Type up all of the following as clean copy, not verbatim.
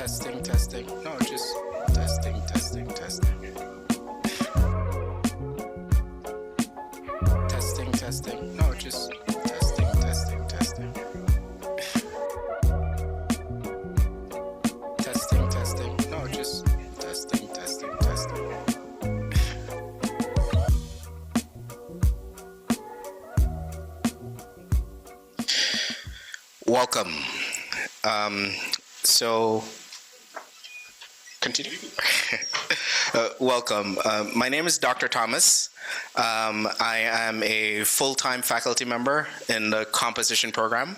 Testing, testing. No, just testing, testing, testing. Testing, testing. No, just testing, testing, testing. Testing, testing. No, just testing, testing, testing. Welcome. So, continue. Welcome. My name is Dr. Thomas. I am a full-time faculty member in the composition program.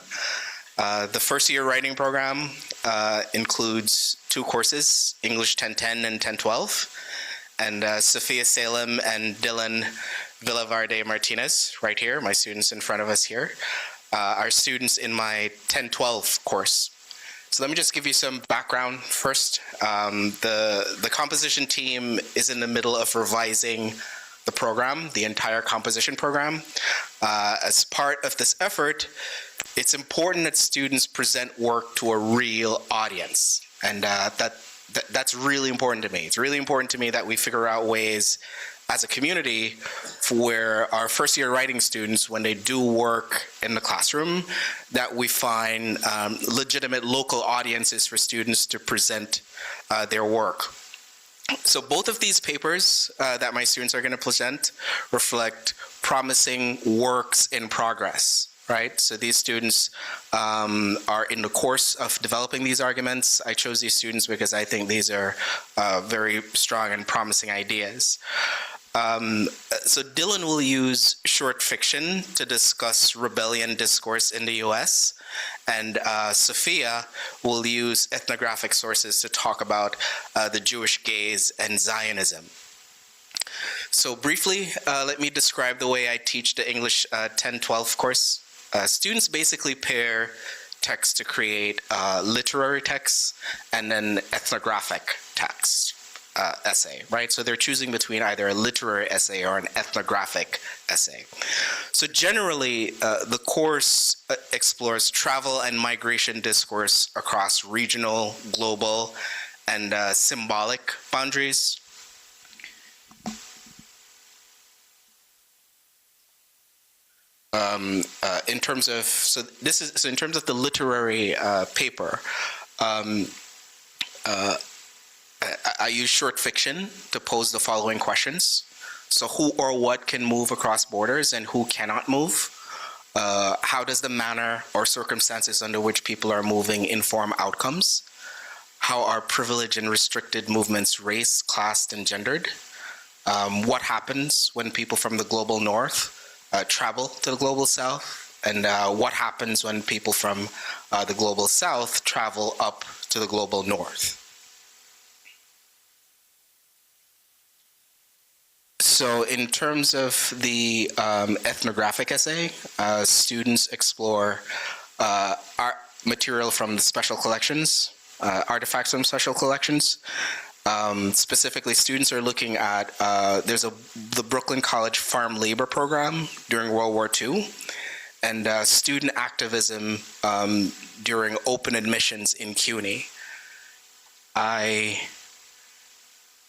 The first year writing program includes two courses, English 1010 and 1012. And Sophia Salem and Dylan Villavarde Martinez, right here, my students in front of us here, are students in my 1012 course. So let me just give you some background first. The composition team is in the middle of revising the program, the entire composition program. As part of this effort, it's important that students present work to a real audience. And that's really important to me. It's really important to me that we figure out ways as a community where our first year writing students, when they do work in the classroom, that we find legitimate local audiences for students to present their work. So both of these papers that my students are going to present reflect promising works in progress. Right, so these students are in the course of developing these arguments. I chose these students because I think these are very strong and promising ideas. So Dylan will use short fiction to discuss rebellion discourse in the US, and Sophia will use ethnographic sources to talk about the Jewish gaze and Zionism. So briefly, let me describe the way I teach the English 1012 course. Students basically pair text to create literary text and then ethnographic text essay, right? So they're choosing between either a literary essay or an ethnographic essay. So generally, the course explores travel and migration discourse across regional, global, and symbolic boundaries. In terms of the literary paper, I use short fiction to pose the following questions. So who or what can move across borders and who cannot move? How does the manner or circumstances under which people are moving inform outcomes? How are privileged and restricted movements race, classed, and gendered? What happens when people from the global north travel to the global south, and what happens when people from the global south travel up to the global north. So in terms of the ethnographic essay, students explore art material from the special collections, artifacts from special collections. Specifically, students are looking at, there's the Brooklyn College Farm Labor Program during World War II, and student activism during open admissions in CUNY. I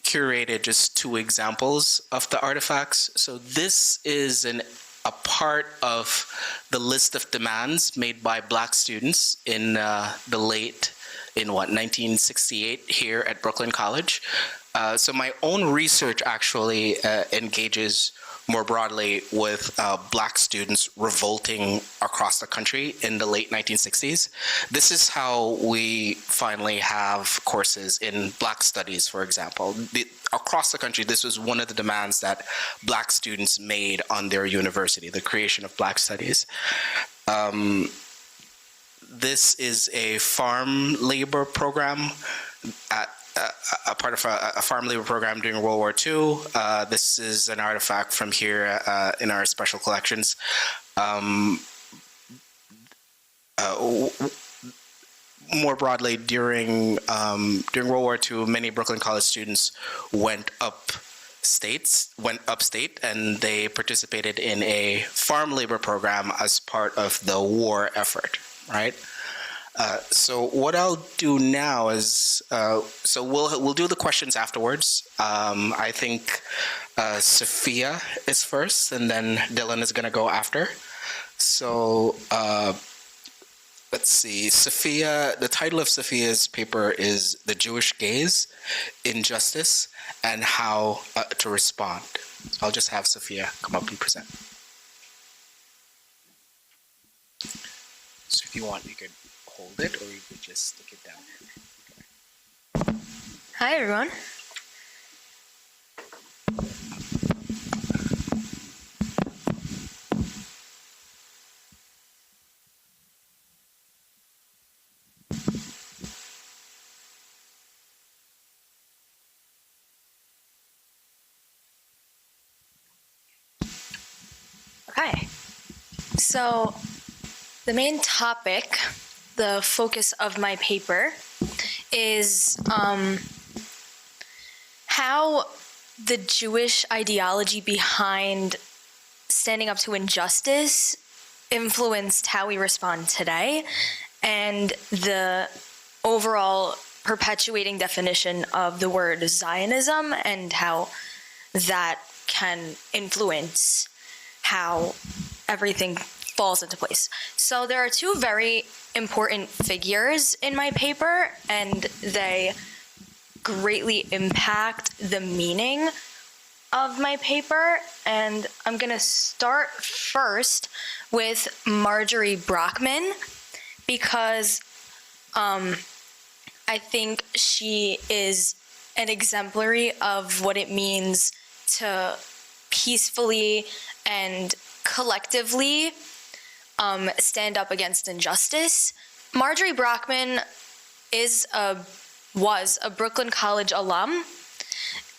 curated just two examples of the artifacts. So this is a part of the list of demands made by Black students in the late, 1968 here at Brooklyn College. So my own research actually engages more broadly with Black students revolting across the country in the late 1960s. This is how we finally have courses in Black studies, for example. Across the country, this was one of the demands that Black students made on their university, the creation of Black studies. This is a farm labor program a part of a farm labor program during World War II. This is an artifact from here in our special collections. More broadly, during World War II, many Brooklyn College students went upstate, and they participated in a farm labor program as part of the war effort, right? So what I'll do now is, so we'll do the questions afterwards. I think Sophia is first, and then Dylan is going to go after. So let's see, Sophia. The title of Sophia's paper is "The Jewish Gaze: Injustice and How to Respond." So I'll just have Sophia come up and present. So if you want, you could hold it, or you could just stick it down here. Okay. Hi, everyone. Okay, so the main topic, the focus of my paper, is how the Jewish ideology behind standing up to injustice influenced how we respond today, and the overall perpetuating definition of the word Zionism and how that can influence how everything falls into place. So there are two very important figures in my paper, and they greatly impact the meaning of my paper. And I'm going to start first with Marjorie Brockman, because I think she is an exemplary of what it means to peacefully and collectively stand up against injustice. Marjorie Brockman was a Brooklyn College alum,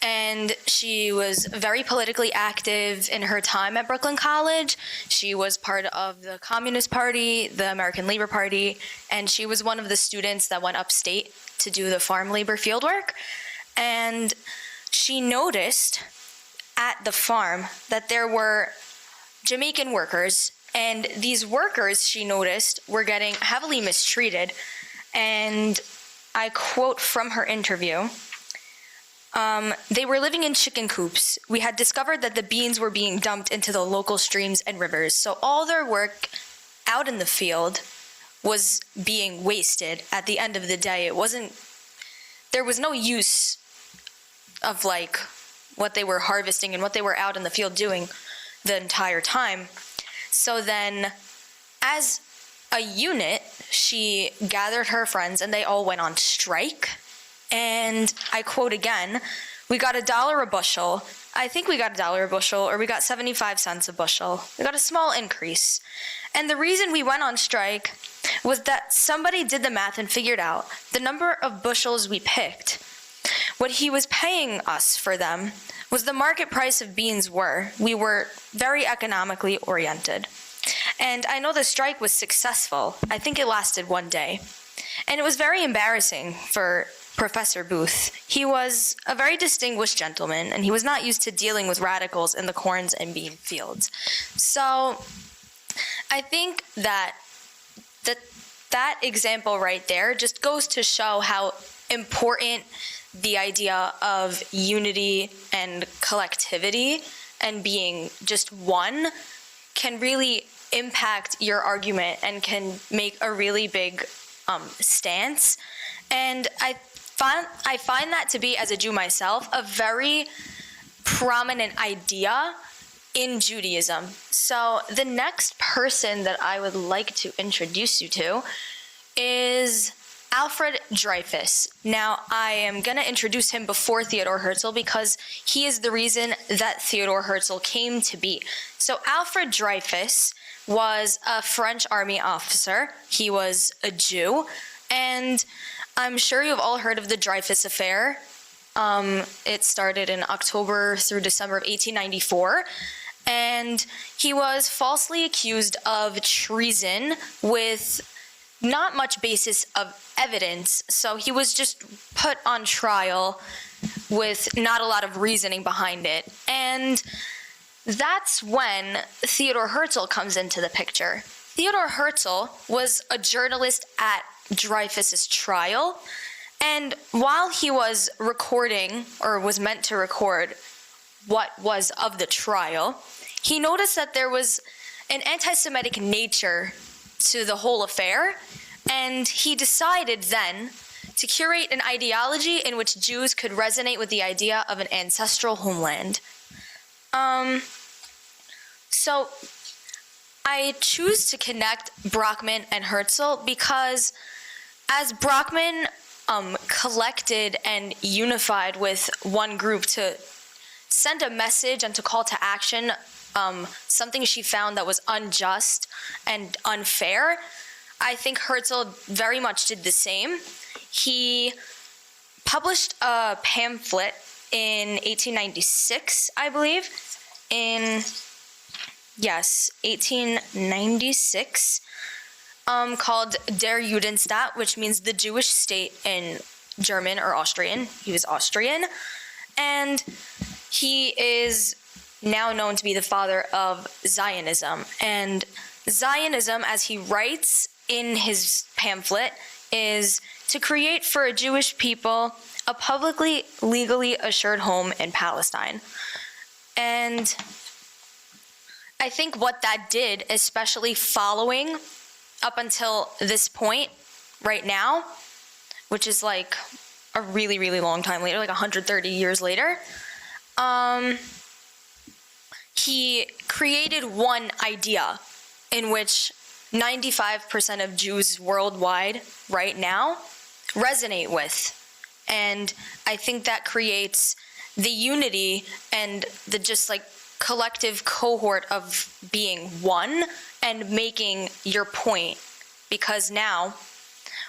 and she was very politically active in her time at Brooklyn College. She was part of the Communist Party, the American Labor Party, and she was one of the students that went upstate to do the farm labor fieldwork. And she noticed at the farm that there were Jamaican workers, and these workers, she noticed, were getting heavily mistreated. And I quote from her interview, "They were living in chicken coops. We had discovered that the beans were being dumped into the local streams and rivers, so all their work out in the field was being wasted at the end of the day. There was no use of like what they were harvesting and what they were out in the field doing the entire time. So then, as a unit, she gathered her friends and they all went on strike. And I quote again, "We got $1 a bushel. I think we got $1 a bushel, or we got 75 cents a bushel. We got a small increase. And the reason we went on strike was that somebody did the math and figured out the number of bushels we picked. What he was paying us for them was the market price of beans were. We were very economically oriented. And I know the strike was successful. I think it lasted one day. And it was very embarrassing for Professor Booth. He was a very distinguished gentleman, and he was not used to dealing with radicals in the corns and bean fields." So I think that example right there just goes to show how important the idea of unity and collectivity and being just one can really impact your argument and can make a really big stance. And I find that to be, as a Jew myself, a very prominent idea in Judaism. So the next person that I would like to introduce you to is Alfred Dreyfus. Now, I am going to introduce him before Theodore Herzl because he is the reason that Theodore Herzl came to be. So Alfred Dreyfus was a French army officer. He was a Jew, and I'm sure you've all heard of the Dreyfus Affair. It started in October through December of 1894, and he was falsely accused of treason with not much basis of evidence, so he was just put on trial with not a lot of reasoning behind it. And that's when Theodore Herzl comes into the picture. Theodore Herzl was a journalist at Dreyfus's trial. And while he was recording, or was meant to record, what was of the trial, he noticed that there was an anti-Semitic nature to the whole affair, and he decided then to curate an ideology in which Jews could resonate with the idea of an ancestral homeland. So I choose to connect Brockman and Herzl because as Brockman collected and unified with one group to send a message and to call to action something she found that was unjust and unfair, I think Herzl very much did the same. He published a pamphlet in 1896, I believe, 1896, called Der Judenstaat, which means the Jewish state in German or Austrian. He was Austrian. And he is now known to be the father of Zionism. And Zionism, as he writes in his pamphlet, is to create for a Jewish people a publicly, legally assured home in Palestine. And I think what that did, especially following up until this point right now, which is like a really, really long time later, like 130 years later, he created one idea in which 95% of Jews worldwide right now resonate with. And I think that creates the unity and the just like collective cohort of being one and making your point. Because now,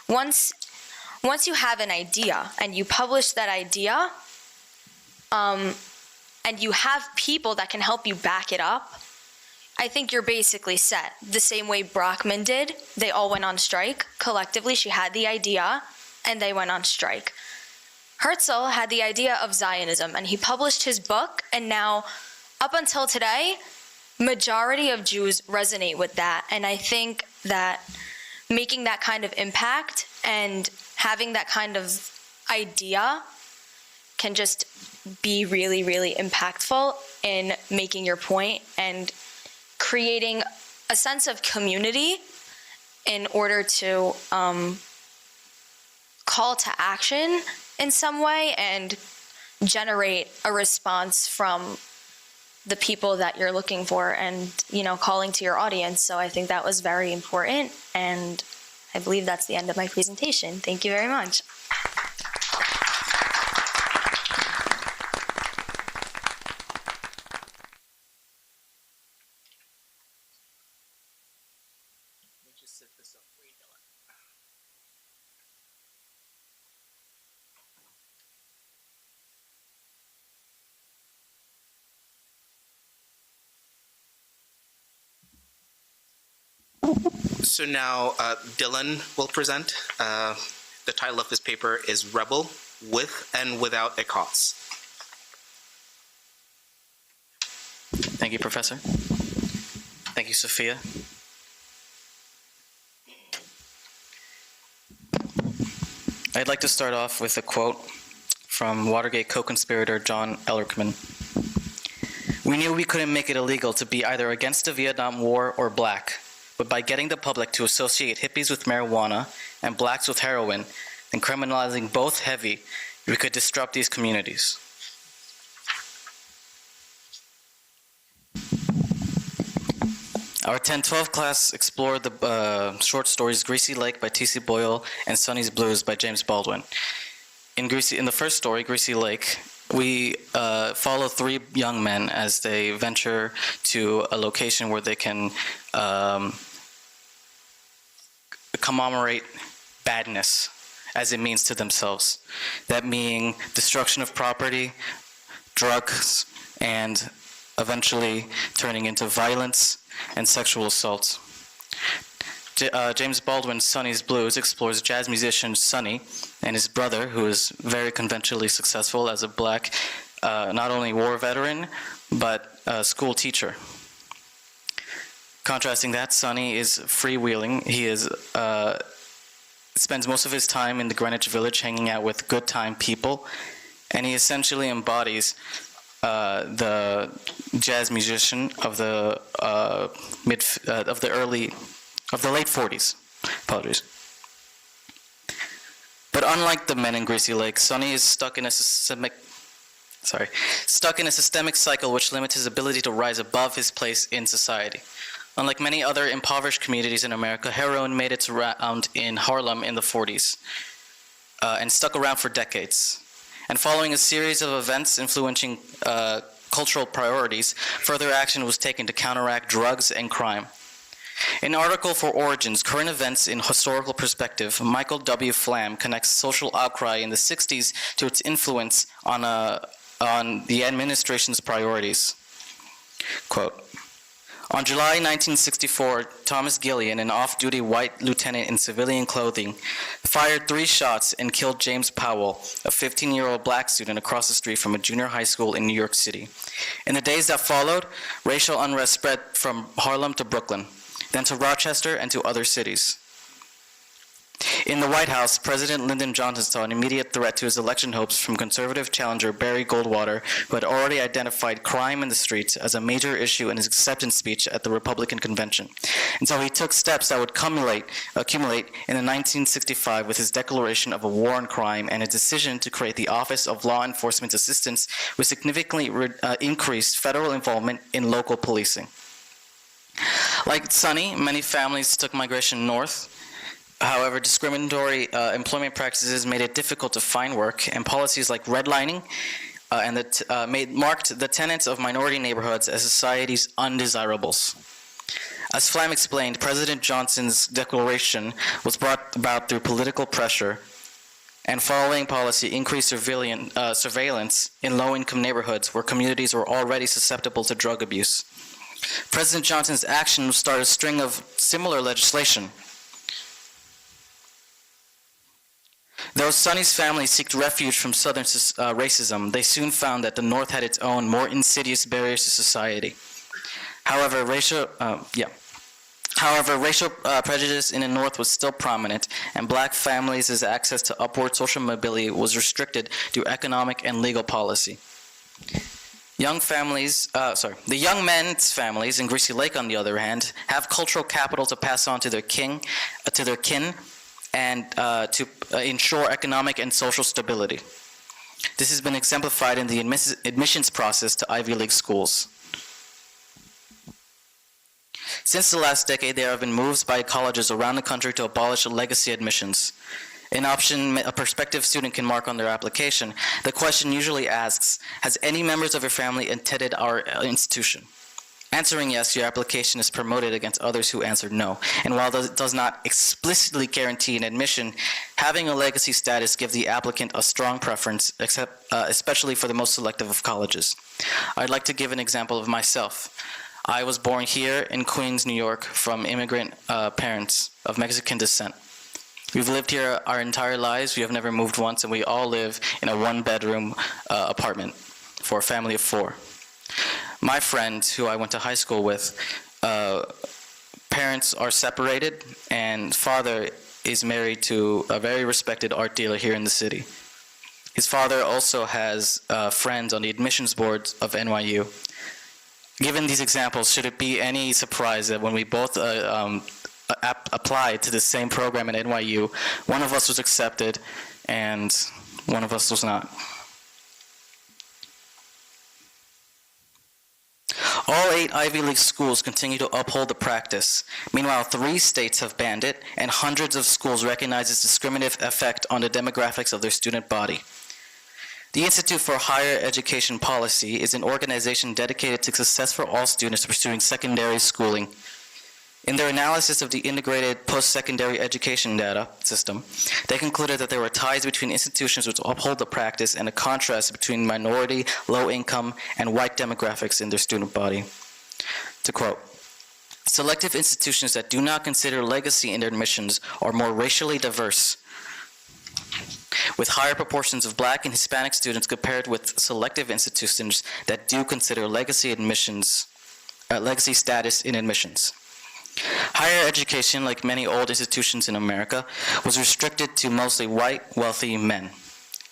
once you have an idea and you publish that idea, and you have people that can help you back it up, I think you're basically set. The same way Brockman did. They all went on strike collectively. She had the idea and they went on strike. Herzl had the idea of Zionism and he published his book, and now up until today, majority of Jews resonate with that. And I think that making that kind of impact and having that kind of idea can just be really, really impactful in making your point and creating a sense of community in order to call to action in some way and generate a response from the people that you're looking for and, calling to your audience. So I think that was very important, and I believe that's the end of my presentation. Thank you very much. So now Dylan will present. The title of his paper is Rebel, With and Without a Cause. Thank you, Professor. Thank you, Sophia. I'd like to start off with a quote from Watergate co-conspirator John Ellerman. "We knew we couldn't make it illegal to be either against the Vietnam War or black, but by getting the public to associate hippies with marijuana and blacks with heroin and criminalizing both heavy, we could disrupt these communities." Our 10-12 class explored the short stories Greasy Lake by T.C. Boyle and Sonny's Blues by James Baldwin. In the first story, Greasy Lake, we follow three young men as they venture to a location where they can commemorate badness as it means to themselves. That meaning destruction of property, drugs, and eventually turning into violence and sexual assault. James Baldwin's Sonny's Blues explores jazz musician Sonny and his brother, who is very conventionally successful as a black, not only war veteran, but a school teacher. Contrasting that, Sonny is freewheeling. He is spends most of his time in the Greenwich Village hanging out with good time people, and he essentially embodies the jazz musician of the late 40s. Apologies. But unlike the men in Greasy Lake, Sonny is stuck in a systemic cycle which limits his ability to rise above his place in society. Unlike many other impoverished communities in America, heroin made its round in Harlem in the 40s and stuck around for decades. And following a series of events influencing cultural priorities, further action was taken to counteract drugs and crime. In an article for Origins, Current Events in Historical Perspective, Michael W. Flam connects social outcry in the 60s to its influence on the administration's priorities. Quote, on July 1964, Thomas Gillian, an off-duty white lieutenant in civilian clothing, fired 3 shots and killed James Powell, a 15-year-old black student across the street from a junior high school in New York City. In the days that followed, racial unrest spread from Harlem to Brooklyn, then to Rochester and to other cities. In the White House, President Lyndon Johnson saw an immediate threat to his election hopes from conservative challenger Barry Goldwater, who had already identified crime in the streets as a major issue in his acceptance speech at the Republican convention. And so he took steps that would accumulate in 1965 with his declaration of a war on crime and his decision to create the Office of Law Enforcement Assistance, which significantly increased federal involvement in local policing. Like Sonny, many families took migration north. However, discriminatory employment practices made it difficult to find work, and policies like redlining marked the tenants of minority neighborhoods as society's undesirables. As Flam explained, President Johnson's declaration was brought about through political pressure, and following policy increased surveillance in low-income neighborhoods where communities were already susceptible to drug abuse. President Johnson's actions started a string of similar legislation. Though Sonny's family sought refuge from Southern racism, they soon found that the North had its own, more insidious barriers to society. However, racial prejudice in the North was still prominent, and black families' access to upward social mobility was restricted through economic and legal policy. The young men's families in Greasy Lake, on the other hand, have cultural capital to pass on to their kin, and to ensure economic and social stability. This has been exemplified in the admissions process to Ivy League schools. Since the last decade, there have been moves by colleges around the country to abolish legacy admissions. An option a prospective student can mark on their application. The question usually asks, has any members of your family attended our institution? Answering yes, your application is promoted against others who answered no. And while it does not explicitly guarantee an admission, having a legacy status gives the applicant a strong preference, especially for the most selective of colleges. I'd like to give an example of myself. I was born here in Queens, New York, from immigrant parents of Mexican descent. We've lived here our entire lives. We have never moved once, and we all live in a one-bedroom apartment for a family of 4. My friend, who I went to high school with, parents are separated, and father is married to a very respected art dealer here in the city. His father also has friends on the admissions board of NYU. Given these examples, should it be any surprise that when we both applied to the same program at NYU, one of us was accepted and one of us was not? All 8 Ivy League schools continue to uphold the practice. Meanwhile, 3 states have banned it, and hundreds of schools recognize its discriminative effect on the demographics of their student body. The Institute for Higher Education Policy is an organization dedicated to success for all students pursuing secondary schooling. In their analysis of the integrated post-secondary education data system, they concluded that there were ties between institutions which uphold the practice and a contrast between minority, low-income, and white demographics in their student body. To quote, selective institutions that do not consider legacy in their admissions are more racially diverse, with higher proportions of Black and Hispanic students compared with selective institutions that do consider legacy status in admissions. Higher education, like many old institutions in America, was restricted to mostly white, wealthy men.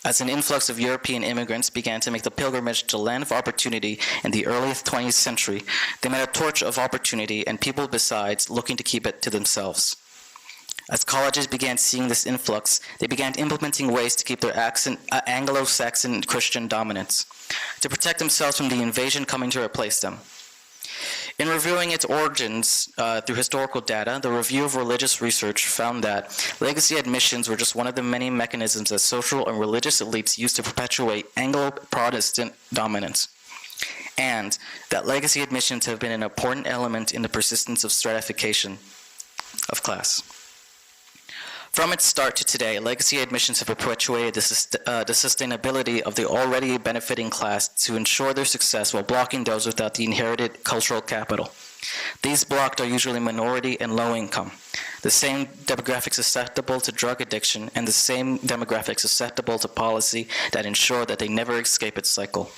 As an influx of European immigrants began to make the pilgrimage to the land of opportunity in the early 20th century, they met a torch of opportunity and people besides looking to keep it to themselves. As colleges began seeing this influx, they began implementing ways to keep their Anglo-Saxon Christian dominance, to protect themselves from the invasion coming to replace them. In reviewing its origins through historical data, the Review of Religious Research found that legacy admissions were just one of the many mechanisms that social and religious elites used to perpetuate Anglo-Protestant dominance, and that legacy admissions have been an important element in the persistence of stratification of class. From its start to today, legacy admissions have perpetuated the sustainability of the already benefiting class to ensure their success while blocking those without the inherited cultural capital. These blocked are usually minority and low income, the same demographics susceptible to drug addiction and the same demographics susceptible to policy that ensure that they never escape its cycle.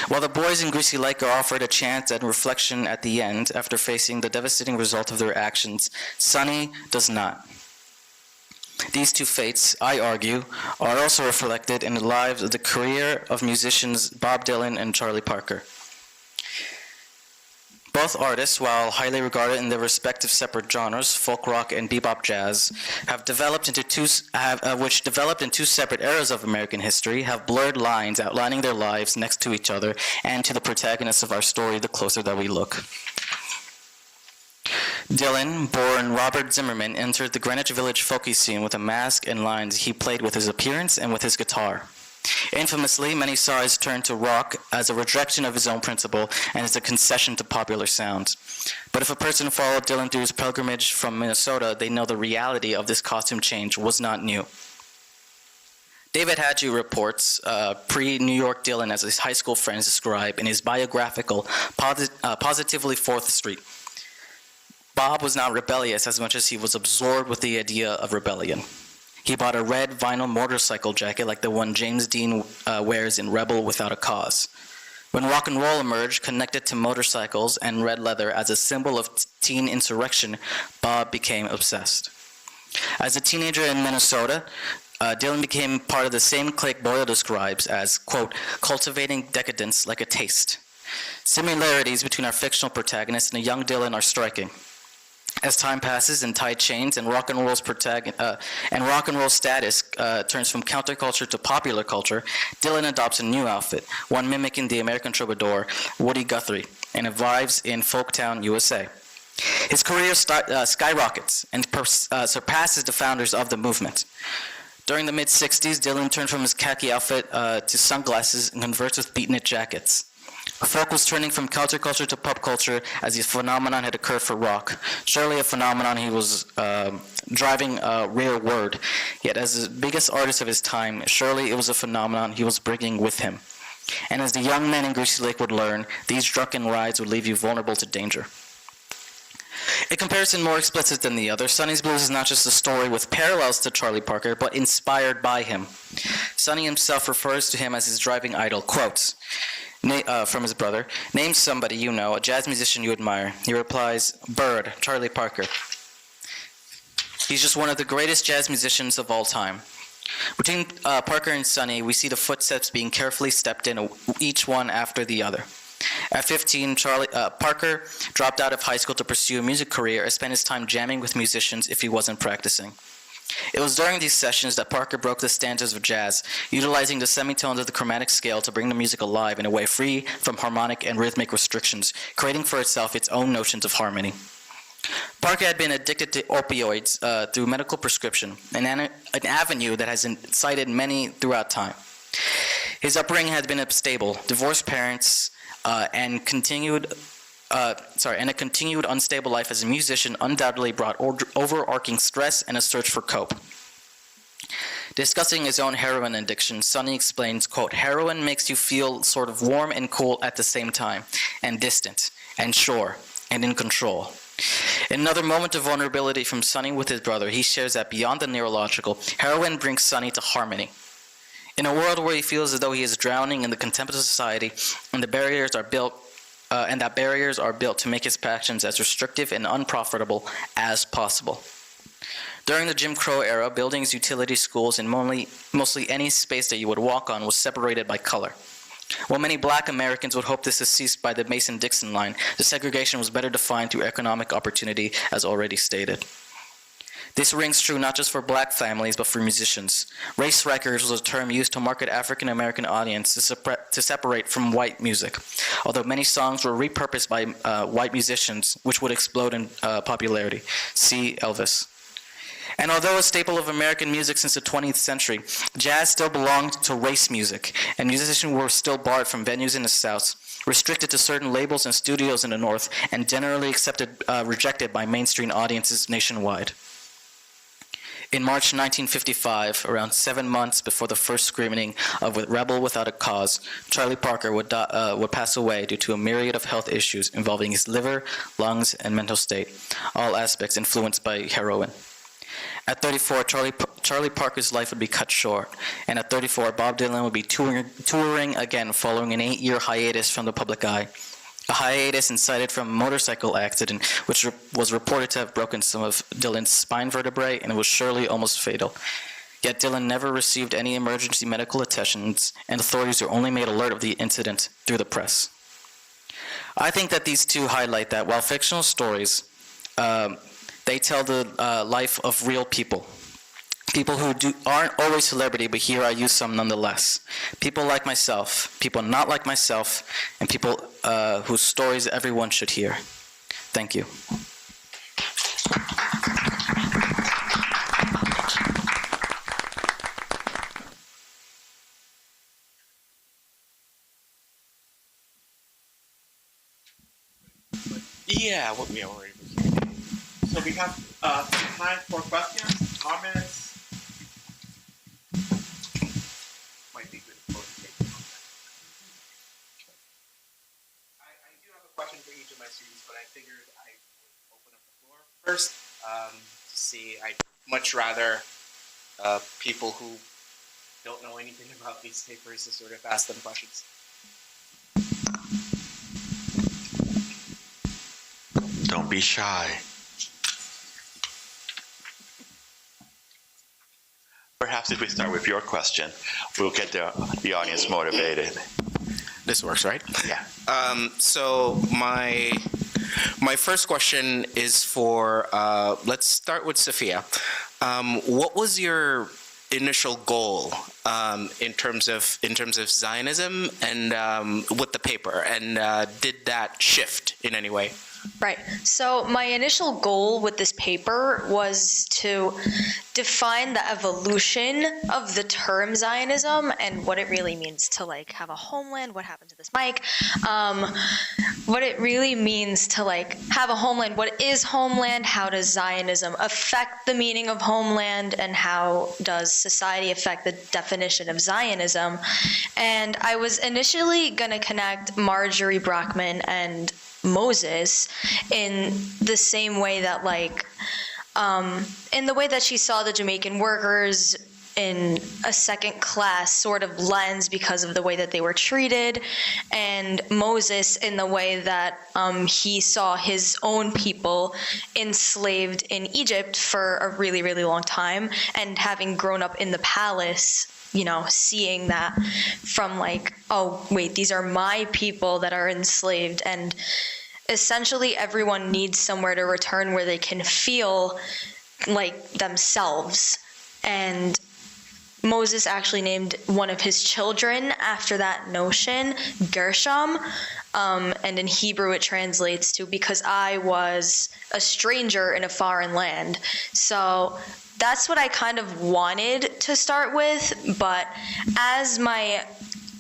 While the boys in Greasy Lake are offered a chance at reflection at the end after facing the devastating result of their actions, Sonny does not. These two fates, I argue, are also reflected in the lives of the career of musicians Bob Dylan and Charlie Parker. Both artists, while highly regarded in their respective separate genres, folk rock and bebop jazz, which developed in two separate eras of American history, have blurred lines outlining their lives next to each other and to the protagonists of our story the closer that we look. Dylan, born Robert Zimmerman, entered the Greenwich Village folky scene with a mask and lines he played with his appearance and with his guitar. Infamously, many saw his turn to rock as a rejection of his own principle and as a concession to popular sound. But if a person followed Dylan through his pilgrimage from Minnesota, they know the reality of this costume change was not new. David Hadju reports pre-New York Dylan as his high school friends describe in his biographical Positively 4th Street. Bob was not rebellious as much as he was absorbed with the idea of rebellion. He bought a red vinyl motorcycle jacket like the one James Dean wears in Rebel Without a Cause. When rock and roll emerged, connected to motorcycles and red leather as a symbol of teen insurrection, Bob became obsessed. As a teenager in Minnesota, Dylan became part of the same clique Boyle describes as, quote, cultivating decadence like a taste. Similarities between our fictional protagonists and a young Dylan are striking. As time passes and tide changes and rock and roll status turns from counterculture to popular culture, Dylan adopts a new outfit, one mimicking the American troubadour Woody Guthrie, and arrives in Folktown, USA. His career skyrockets and surpasses the founders of the movement. During the mid-'60s, Dylan turned from his khaki outfit to sunglasses and converts with beatnik jackets. Folk was turning from counterculture to pop culture as the phenomenon had occurred for rock. Surely a phenomenon he was driving a rare word. Yet as the biggest artist of his time, surely it was a phenomenon he was bringing with him. And as the young men in Greasy Lake would learn, these drunken rides would leave you vulnerable to danger. A comparison more explicit than the other, Sonny's Blues is not just a story with parallels to Charlie Parker, but inspired by him. Sonny himself refers to him as his driving idol, quotes, from his brother, name somebody you know, a jazz musician you admire. He replies, Bird, Charlie Parker. He's just one of the greatest jazz musicians of all time. Between Parker and Sonny, we see the footsteps being carefully stepped in, each one after the other. At 15, Parker dropped out of high school to pursue a music career and spent his time jamming with musicians if he wasn't practicing. It was during these sessions that Parker broke the standards of jazz, utilizing the semitones of the chromatic scale to bring the music alive in a way free from harmonic and rhythmic restrictions, creating for itself its own notions of harmony. Parker had been addicted to opioids through medical prescription, an avenue that has incited many throughout time. His upbringing had been unstable, divorced parents, and a continued unstable life as a musician undoubtedly brought overarching stress and a search for cope. Discussing his own heroin addiction, Sonny explains, quote, heroin makes you feel sort of warm and cool at the same time, and distant, and sure, and in control. In another moment of vulnerability from Sonny with his brother, he shares that beyond the neurological, heroin brings Sonny to harmony. In a world where he feels as though he is drowning in the contempt of society and the barriers are built and that barriers are built to make his passions as restrictive and unprofitable as possible. During the Jim Crow era, buildings, utilities, schools, and mostly any space that you would walk on was separated by color. While many black Americans would hope this is ceased by the Mason-Dixon line, the segregation was better defined through economic opportunity, as already stated. This rings true not just for black families, but for musicians. Race records was a term used to market African-American audience to separate from white music, although many songs were repurposed by white musicians, which would explode in popularity. See Elvis. And although a staple of American music since the 20th century, jazz still belonged to race music, and musicians were still barred from venues in the South, restricted to certain labels and studios in the North, and generally rejected by mainstream audiences nationwide. In March 1955, around 7 months before the first screening of Rebel Without a Cause, Charlie Parker would pass away due to a myriad of health issues involving his liver, lungs, and mental state, all aspects influenced by heroin. At 34, Charlie Parker's life would be cut short, and at 34, Bob Dylan would be touring again following an 8-year hiatus from the public eye. A hiatus incited from a motorcycle accident, which was reported to have broken some of Dylan's spine vertebrae and was surely almost fatal. Yet Dylan never received any emergency medical attention, and authorities were only made alert of the incident through the press. I think that these two highlight that while fictional stories, they tell the life of real people. People who aren't always celebrity, but here I use some nonetheless. People like myself, people not like myself, and people whose stories everyone should hear. Thank you. Yeah, we already. So we have time for questions, comments. Might be good for I do have a question for each of my students, but I figured I would open up the floor first to see. I'd much rather people who don't know anything about these papers to sort of ask them questions. Don't be shy. Perhaps if we start with your question, we'll get the audience motivated. This works, right? Yeah. So my first question is for, let's start with Sophia. What was your initial goal in terms of Zionism and with the paper, and did that shift in any way? Right. So my initial goal with this paper was to define the evolution of the term Zionism and what it really means to like have a homeland. What happened to this mic? What it really means to like have a homeland. What is homeland? How does Zionism affect the meaning of homeland? And how does society affect the definition of Zionism? And I was initially going to connect Marjorie Brockman and Moses in the same way that in the way that she saw the Jamaican workers in a second class sort of lens because of the way that they were treated, and Moses in the way that he saw his own people enslaved in Egypt for a really, really long time, and having grown up in the palace, you know, seeing that from like, oh, wait, these are my people that are enslaved, and essentially everyone needs somewhere to return where they can feel like themselves. And Moses actually named one of his children after that notion, Gershom, and in Hebrew it translates to because I was a stranger in a foreign land. So that's what I kind of wanted to start with, but as my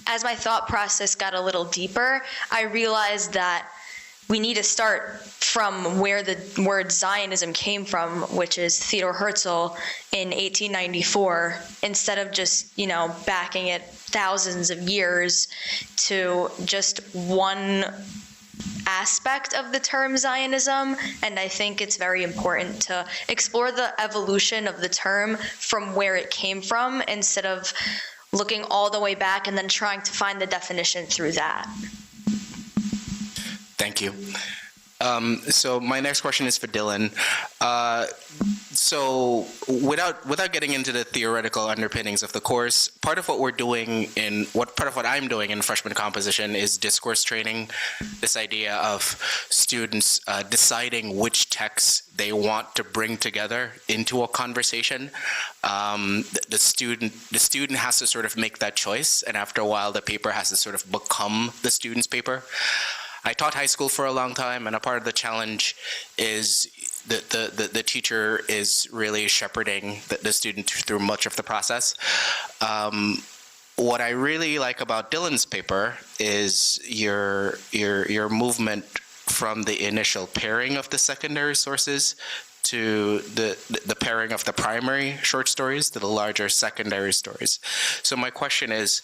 thought process got a little deeper, I realized that we need to start from where the word Zionism came from, which is Theodor Herzl in 1894, instead of just, you know, backing it thousands of years to just one aspect of the term Zionism. And I think it's very important to explore the evolution of the term from where it came from, instead of looking all the way back and then trying to find the definition through that. Thank you. So my next question is for Dylan. So without getting into the theoretical underpinnings of the course, part of what I'm doing in freshman composition is discourse training. This idea of students deciding which texts they want to bring together into a conversation. The student has to sort of make that choice, and after a while, the paper has to sort of become the student's paper. I taught high school for a long time, and a part of the challenge is the teacher is really shepherding the student through much of the process. What I really like about Dylan's paper is your movement from the initial pairing of the secondary sources to the pairing of the primary short stories to the larger secondary stories. So my question is,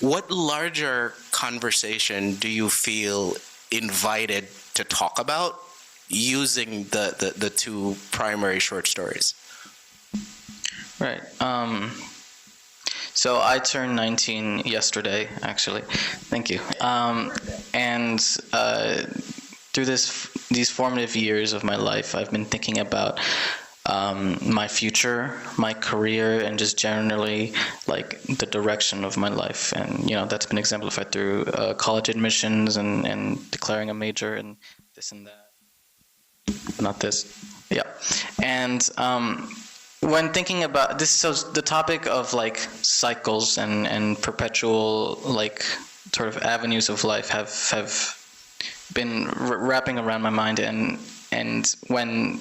what larger conversation do you feel invited to talk about using the two primary short stories? Right. So I turned 19 yesterday, actually. Thank you. And through these formative years of my life, I've been thinking about my future, my career, and just generally like the direction of my life. And that's been exemplified through college admissions and declaring a major and this and that. Not this. Yeah. And when thinking about this, so the topic of like cycles and perpetual like sort of avenues of life have been wrapping around my mind, and when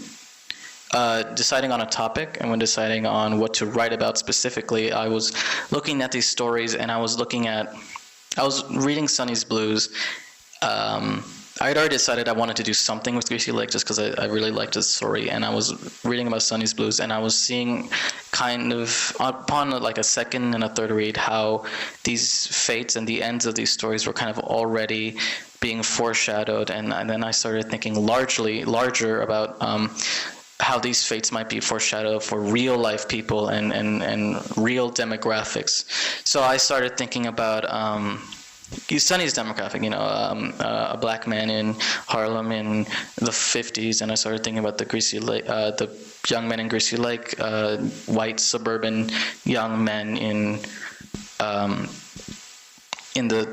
deciding on a topic and when deciding on what to write about specifically, I was looking at these stories, and I was reading Sonny's Blues. I had already decided I wanted to do something with Greasy Lake just because I really liked the story, and I was reading about Sonny's Blues, and I was seeing kind of upon like a second and a third read how these fates and the ends of these stories were kind of already being foreshadowed, and then I started thinking larger about how these fates might be foreshadowed for real life people and real demographics. So I started thinking about Sonny's demographic, a black man in Harlem in the 50s, and I started thinking about the Greasy Lake, the young men in Greasy Lake, white suburban young men in the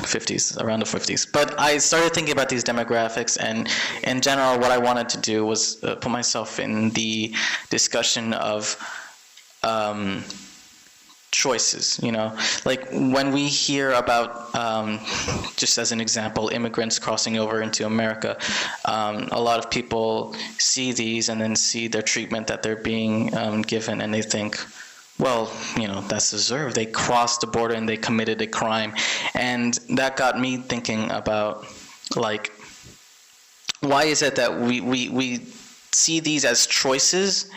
50s, around the 50s. But I started thinking about these demographics, and in general, what I wanted to do was put myself in the discussion of choices, like when we hear about, just as an example, immigrants crossing over into America, a lot of people see these and then see their treatment that they're being given, and they think, well, that's deserved. They crossed the border and they committed a crime. And that got me thinking about, like, why is it that we see these as choices,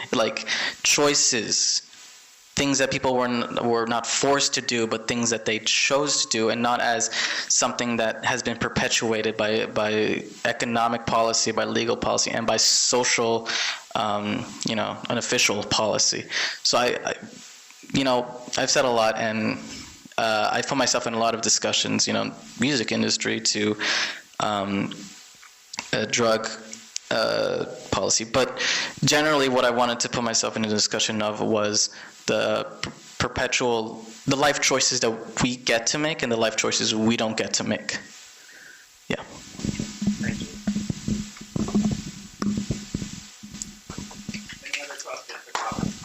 things that people were not forced to do, but things that they chose to do, and not as something that has been perpetuated by economic policy, by legal policy, and by social, unofficial policy. So I've said a lot, and I put myself in a lot of discussions, music industry to drug policy. But generally what I wanted to put myself in a discussion of was the life choices that we get to make and the life choices we don't get to make. Yeah. Thank you. Any other questions or comments?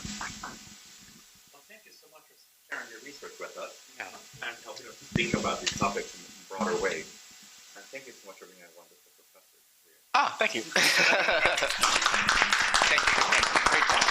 Well, thank you so much for sharing your research with us and helping us think about these topics in broader ways. And thank you so much for being a wonderful professor. Thank you. Thank you. Great talk.